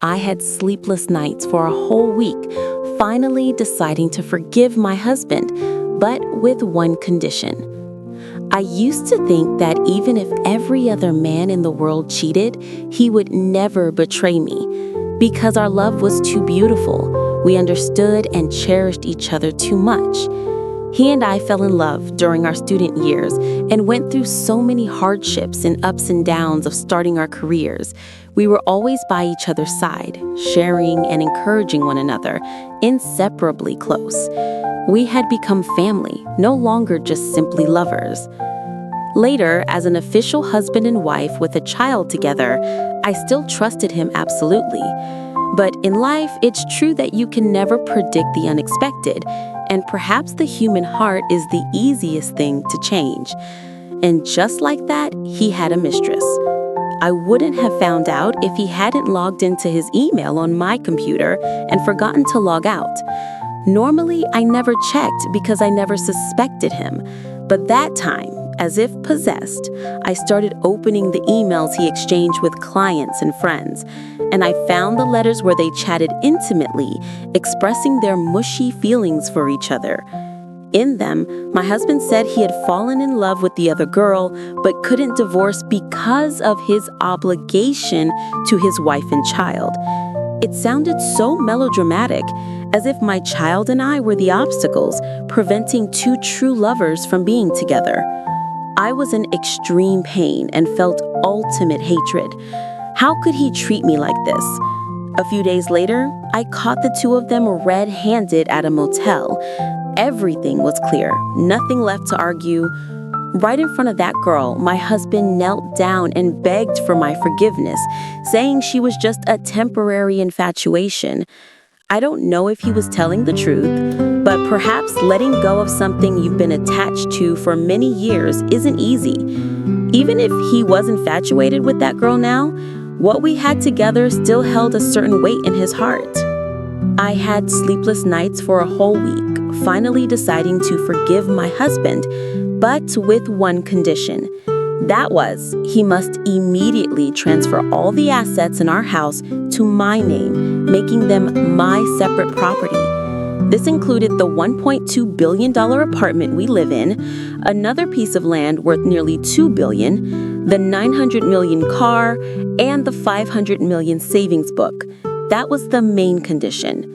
I had sleepless nights for a whole week, finally deciding to forgive my husband, but with one condition. I used to think that even if every other man in the world cheated, he would never betray me. Because our love was too beautiful, we understood and cherished each other too much. He and I fell in love during our student years and went through so many hardships and ups and downs of starting our careers. We were always by each other's side, sharing and encouraging one another, inseparably close. We had become family, no longer just simply lovers. Later, as an official husband and wife with a child together, I still trusted him absolutely. But in life, it's true that you can never predict the unexpected, and perhaps the human heart is the easiest thing to change. And just like that, he had a mistress. I wouldn't have found out if he hadn't logged into his email on my computer and forgotten to log out. Normally, I never checked because I never suspected him. But that time, as if possessed, I started opening the emails he exchanged with clients and friends, and I found the letters where they chatted intimately, expressing their mushy feelings for each other. In them, my husband said he had fallen in love with the other girl, but couldn't divorce because of his obligation to his wife and child. It sounded so melodramatic, as if my child and I were the obstacles preventing two true lovers from being together. I was in extreme pain and felt ultimate hatred. How could he treat me like this? A few days later, I caught the two of them red-handed at a motel. Everything was clear, nothing left to argue. Right in front of that girl, my husband knelt down and begged for my forgiveness, saying she was just a temporary infatuation. I don't know if he was telling the truth, but perhaps letting go of something you've been attached to for many years isn't easy. Even if he was infatuated with that girl now, what we had together still held a certain weight in his heart. I had sleepless nights for a whole week, finally deciding to forgive my husband, but with one condition. That was, he must immediately transfer all the assets in our house to my name, making them my separate property. This included the $1.2 billion apartment we live in, another piece of land worth nearly $2 billion, the $900 million car, and the $500 million savings book. That was the main condition.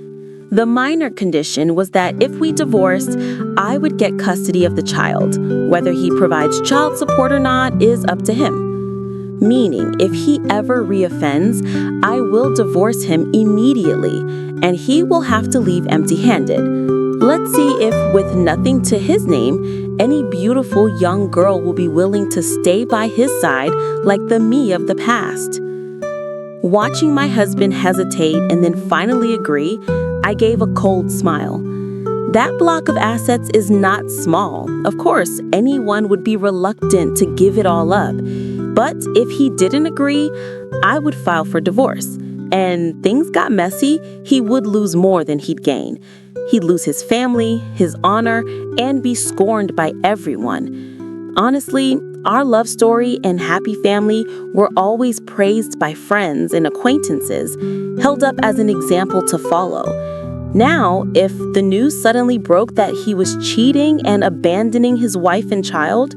The minor condition was that if we divorced, I would get custody of the child. Whether he provides child support or not is up to him. Meaning, if he ever reoffends, I will divorce him immediately, and he will have to leave empty-handed. Let's see if, with nothing to his name, any beautiful young girl will be willing to stay by his side like the me of the past. Watching my husband hesitate and then finally agree, I gave a cold smile. That block of assets is not small. Of course, anyone would be reluctant to give it all up. But if he didn't agree, I would file for divorce. And things got messy, he would lose more than he'd gain. He'd lose his family, his honor, and be scorned by everyone. Honestly, our love story and happy family were always praised by friends and acquaintances, held up as an example to follow. Now, if the news suddenly broke that he was cheating and abandoning his wife and child,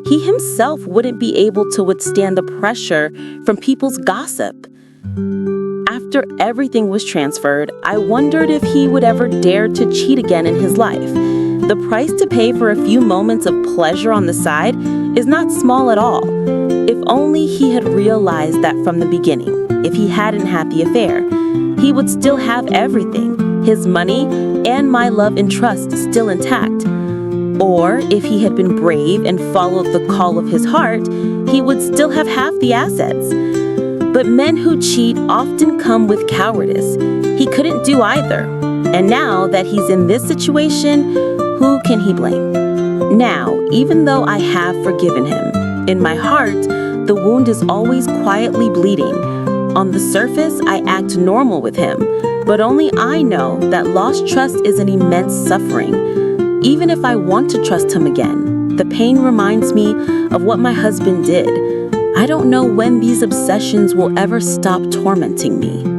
he himself wouldn't be able to withstand the pressure from people's gossip. After everything was transferred, I wondered if he would ever dare to cheat again in his life. The price to pay for a few moments of pleasure on the side is not small at all. If only he had realized that from the beginning. If he hadn't had the affair, he would still have everything, his money and my love and trust still intact. Or if he had been brave and followed the call of his heart, he would still have half the assets. But men who cheat often come with cowardice. He couldn't do either. And now that he's in this situation, who can he blame? Now, even though I have forgiven him, in my heart, the wound is always quietly bleeding. On the surface, I act normal with him, but only I know that lost trust is an immense suffering. Even if I want to trust him again, the pain reminds me of what my husband did. I don't know when these obsessions will ever stop tormenting me.